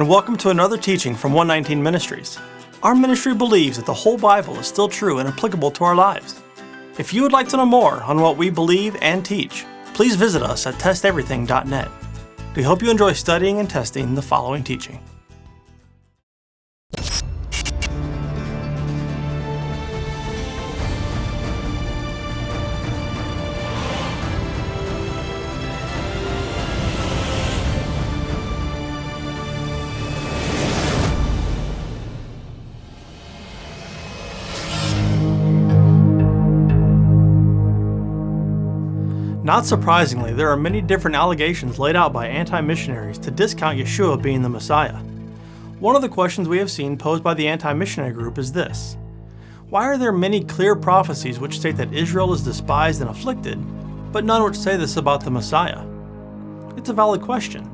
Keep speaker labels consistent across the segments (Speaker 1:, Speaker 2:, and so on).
Speaker 1: and welcome to another teaching from 119-Ministries. Our ministry believes that the whole Bible is still true and applicable to our lives. If you would like to know more on what we believe and teach, please visit us at testeverything.net. We hope you enjoy studying and testing the following teaching. Not surprisingly, there are many different allegations laid out by anti-missionaries to discount Yeshua being the Messiah. One of the questions we have seen posed by the anti-missionary group is this: why are there many clear prophecies which state that Israel is despised and afflicted, but none which say this about the Messiah? It's a valid question.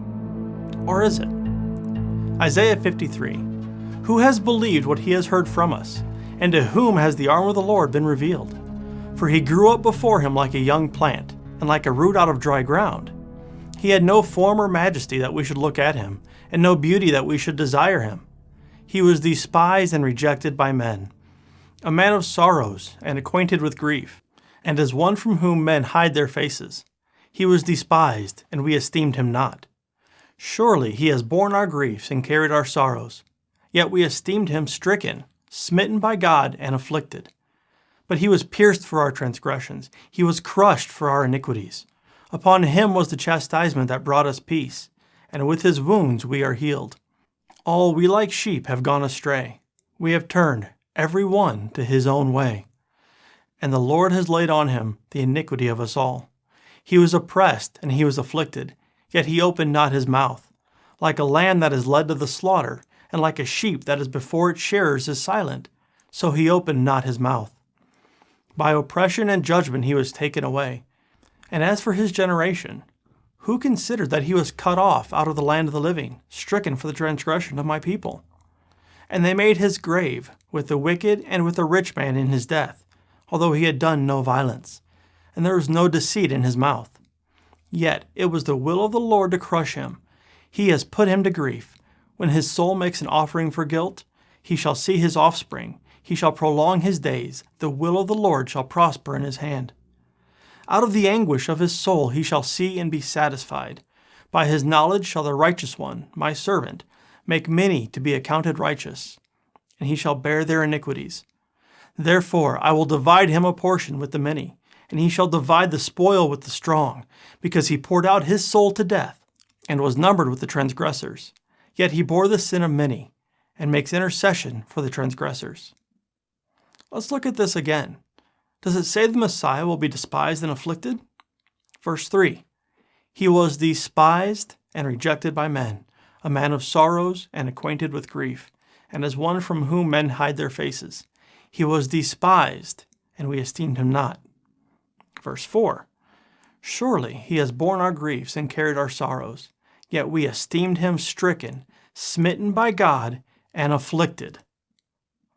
Speaker 1: Or is it? Isaiah 53. Who has believed what he has heard from us? And to whom has the arm of the Lord been revealed? For he grew up before him like a young plant, and like a root out of dry ground. He had no form or majesty that we should look at him, and no beauty that we should desire him. He was despised and rejected by men, a man of sorrows and acquainted with grief, and as one from whom men hide their faces. He was despised, and we esteemed him not. Surely he has borne our griefs and carried our sorrows. Yet we esteemed him stricken, smitten by God, and afflicted. But he was pierced for our transgressions. He was crushed for our iniquities. Upon him was the chastisement that brought us peace, and with his wounds we are healed. All we like sheep have gone astray. We have turned, every one, to his own way. And the Lord has laid on him the iniquity of us all. He was oppressed, and he was afflicted, yet he opened not his mouth. Like a lamb that is led to the slaughter, and like a sheep that is before its shearers is silent, so he opened not his mouth. By oppression and judgment he was taken away. And as for his generation, who considered that he was cut off out of the land of the living, stricken for the transgression of my people? And they made his grave with the wicked and with the rich man in his death, although he had done no violence, and there was no deceit in his mouth. Yet it was the will of the Lord to crush him. He has put him to grief. When his soul makes an offering for guilt, he shall see his offspring. He shall prolong his days. The will of the Lord shall prosper in his hand. Out of the anguish of his soul he shall see and be satisfied. By his knowledge shall the righteous one, my servant, make many to be accounted righteous, and he shall bear their iniquities. Therefore I will divide him a portion with the many, and he shall divide the spoil with the strong, because he poured out his soul to death, and was numbered with the transgressors. Yet he bore the sin of many, and makes intercession for the transgressors. Let's look at this again. Does it say the Messiah will be despised and afflicted? Verse 3. He was despised and rejected by men, a man of sorrows and acquainted with grief, and as one from whom men hide their faces. He was despised, and we esteemed him not. Verse 4. Surely he has borne our griefs and carried our sorrows, yet we esteemed him stricken, smitten by God, and afflicted.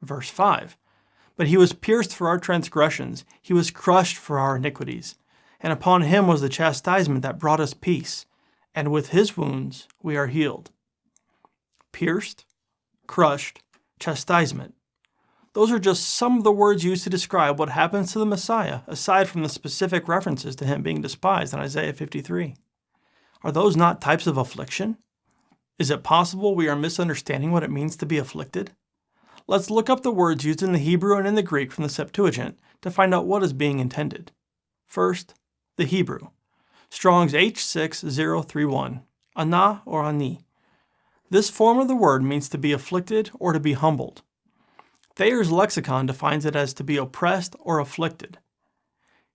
Speaker 1: Verse 5. But he was pierced for our transgressions, he was crushed for our iniquities, and upon him was the chastisement that brought us peace, and with his wounds we are healed. Pierced, crushed, chastisement. Those are just some of the words used to describe what happens to the Messiah, aside from the specific references to him being despised in Isaiah 53. Are those not types of affliction? Is it possible we are misunderstanding what it means to be afflicted? Let's look up the words used in the Hebrew and in the Greek from the Septuagint to find out what is being intended. First, the Hebrew. Strong's H6031, ana or ani. This form of the word means to be afflicted or to be humbled. Thayer's lexicon defines it as to be oppressed or afflicted.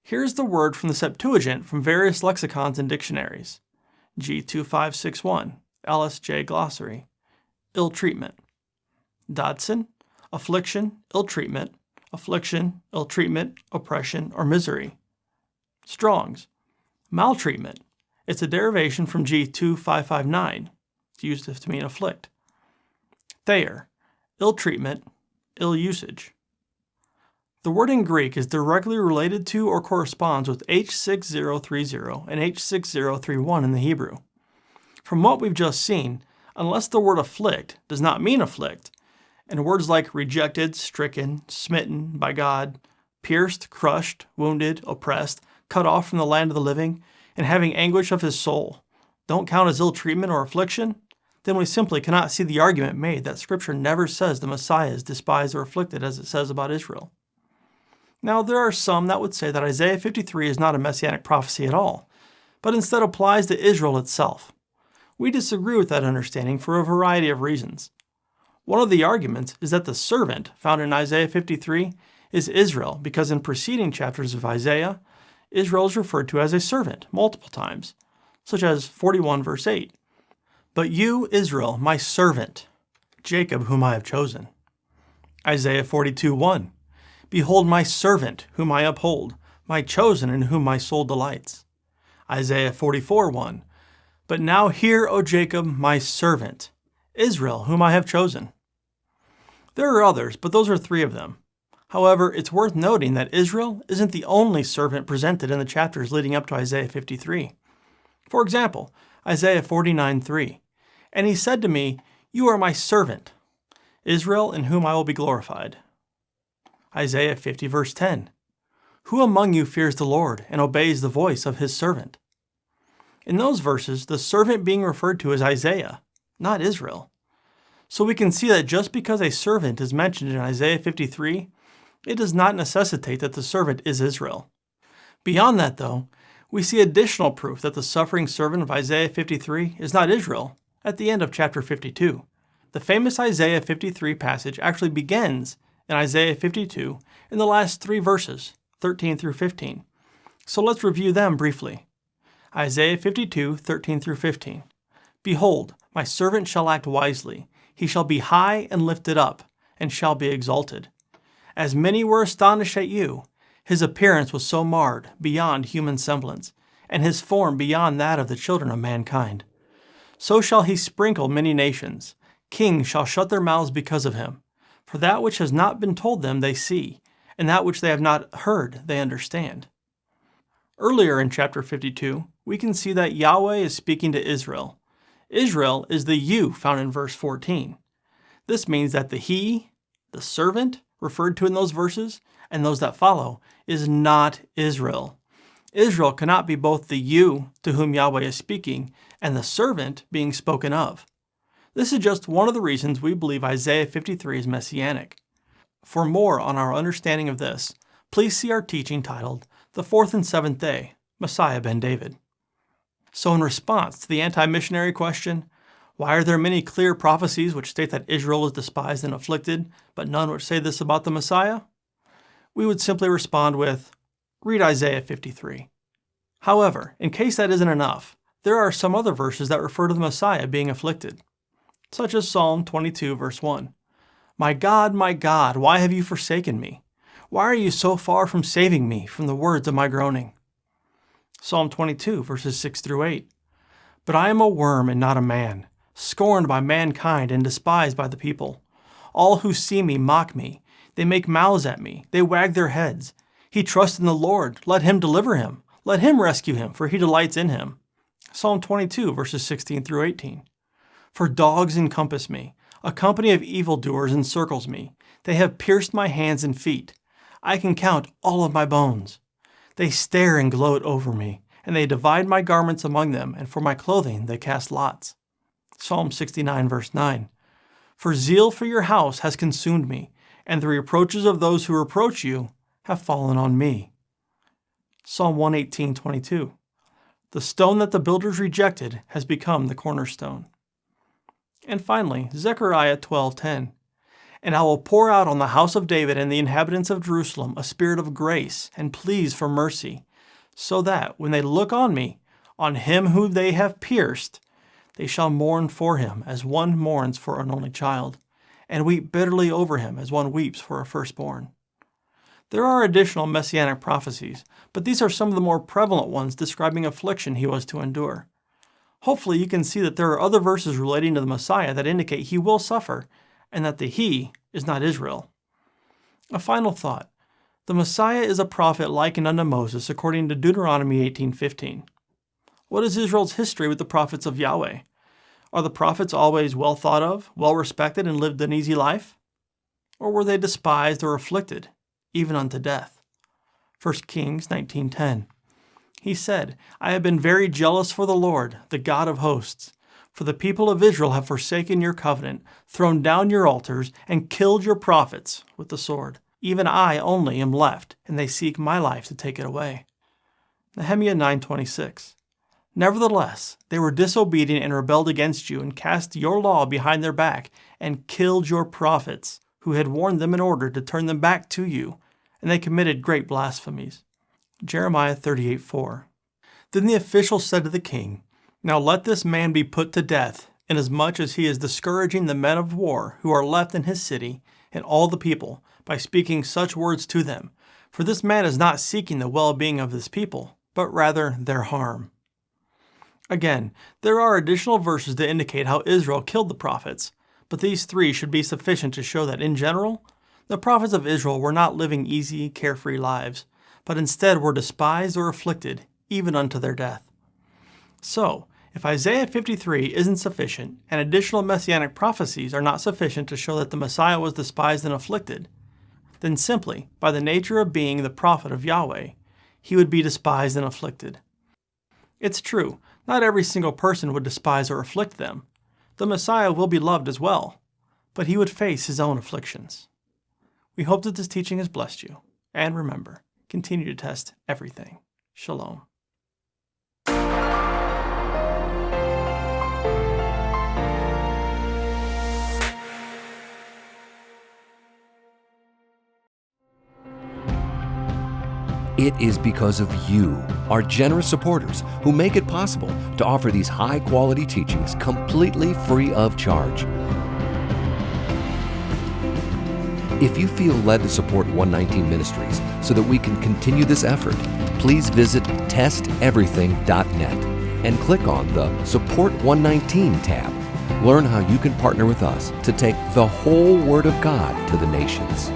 Speaker 1: Here's the word from the Septuagint from various lexicons and dictionaries. G2561, LSJ Glossary, ill treatment. Dodson, affliction, ill treatment, oppression, or misery. Strong's, maltreatment. It's a derivation from G2559. It's used to mean afflict. Thayer, ill treatment, ill usage. The word in Greek is directly related to or corresponds with H6030 and H6031 in the Hebrew. From what we've just seen, unless the word afflict does not mean afflict, and words like rejected, stricken, smitten by God, pierced, crushed, wounded, oppressed, cut off from the land of the living, and having anguish of his soul don't count as ill treatment or affliction, then we simply cannot see the argument made that Scripture never says the Messiah is despised or afflicted as it says about Israel. Now, there are some that would say that Isaiah 53 is not a messianic prophecy at all, but instead applies to Israel itself. We disagree with that understanding for a variety of reasons. One of the arguments is that the servant found in Isaiah 53 is Israel, because in preceding chapters of Isaiah, Israel is referred to as a servant multiple times, such as 41 verse 8. But you, Israel, my servant, Jacob, whom I have chosen. Isaiah 42:1. Behold my servant, whom I uphold, my chosen, in whom my soul delights. Isaiah 44:1. But now hear, O Jacob, my servant, Israel, whom I have chosen. There are others, but those are three of them. However, it's worth noting that Israel isn't the only servant presented in the chapters leading up to Isaiah 53. For example, Isaiah 49:3. And he said to me, You are my servant, Israel, in whom I will be glorified. Isaiah 50 verse 10. Who among you fears the Lord and obeys the voice of his servant? In those verses, the servant being referred to is Isaiah, not Israel. So we can see that just because a servant is mentioned in Isaiah 53, it does not necessitate that the servant is Israel. Beyond that, though, we see additional proof that the suffering servant of Isaiah 53 is not Israel at the end of chapter 52. The famous Isaiah 53 passage actually begins in Isaiah 52 in the last three verses, 13 through 15. So let's review them briefly. Isaiah 52, 13 through 15. Behold, my servant shall act wisely. He shall be high and lifted up, and shall be exalted. As many were astonished at you, his appearance was so marred beyond human semblance, and his form beyond that of the children of mankind. So shall he sprinkle many nations. Kings shall shut their mouths because of him. For that which has not been told them they see, and that which they have not heard they understand. Earlier in chapter 52, we can see that Yahweh is speaking to Israel. Israel is the you found in verse 14. This means that the he, the servant, referred to in those verses, and those that follow, is not Israel. Israel cannot be both the you to whom Yahweh is speaking and the servant being spoken of. This is just one of the reasons we believe Isaiah 53 is messianic. For more on our understanding of this, please see our teaching titled, The Fourth and Seventh Day, Messiah ben David. So in response to the anti-missionary question, why are there many clear prophecies which state that Israel is despised and afflicted, but none which say this about the Messiah? We would simply respond with, read Isaiah 53. However, in case that isn't enough, there are some other verses that refer to the Messiah being afflicted, such as Psalm 22 verse 1. My God, why have you forsaken me? Why are you so far from saving me from the words of my groaning? Psalm 22 verses 6 through 8. But I am a worm and not a man, scorned by mankind and despised by the people. All who see me mock me. They make mouths at me. They wag their heads. He trusts in the Lord. Let him deliver him. Let him rescue him, for he delights in him. Psalm 22 verses 16 through 18. For dogs encompass me. A company of evildoers encircles me. They have pierced my hands and feet. I can count all of my bones. They stare and gloat over me, and they divide my garments among them, and for my clothing they cast lots. Psalm 69 verse 9. For zeal for your house has consumed me, and the reproaches of those who reproach you have fallen on me. Psalm 118:22. The stone that the builders rejected has become the cornerstone. And finally, Zechariah 12:10. And I will pour out on the house of David and the inhabitants of Jerusalem a spirit of grace and pleas for mercy, so that, when they look on me, on him whom they have pierced, they shall mourn for him as one mourns for an only child, and weep bitterly over him as one weeps for a firstborn. There are additional messianic prophecies, but these are some of the more prevalent ones describing affliction he was to endure. Hopefully you can see that there are other verses relating to the Messiah that indicate he will suffer, and that the he is not Israel. A final thought. The Messiah is a prophet likened unto Moses according to Deuteronomy 18:15. What is Israel's history with the prophets of Yahweh? Are the prophets always well thought of, well respected, and lived an easy life? Or were they despised or afflicted, even unto death? 1 Kings 19:10. He said, I have been very jealous for the Lord, the God of hosts. For the people of Israel have forsaken your covenant, thrown down your altars, and killed your prophets with the sword. Even I only am left, and they seek my life to take it away. Nehemiah 9:26. Nevertheless, they were disobedient and rebelled against you, and cast your law behind their back, and killed your prophets, who had warned them in order to turn them back to you, and they committed great blasphemies. Jeremiah 38:4. Then the official said to the king, Now let this man be put to death, inasmuch as he is discouraging the men of war who are left in his city, and all the people, by speaking such words to them. For this man is not seeking the well-being of his people, but rather their harm. Again, there are additional verses to indicate how Israel killed the prophets, but these three should be sufficient to show that in general, the prophets of Israel were not living easy, carefree lives, but instead were despised or afflicted, even unto their death. So, if Isaiah 53 isn't sufficient, and additional messianic prophecies are not sufficient to show that the Messiah was despised and afflicted, then simply, by the nature of being the prophet of Yahweh, he would be despised and afflicted. It's true, not every single person would despise or afflict them. The Messiah will be loved as well, but he would face his own afflictions. We hope that this teaching has blessed you, and remember, continue to test everything. Shalom.
Speaker 2: It is because of you, our generous supporters, who make it possible to offer these high-quality teachings completely free of charge. If you feel led to support 119 Ministries so that we can continue this effort, please visit testeverything.net and click on the Support 119 tab. Learn how you can partner with us to take the whole Word of God to the nations.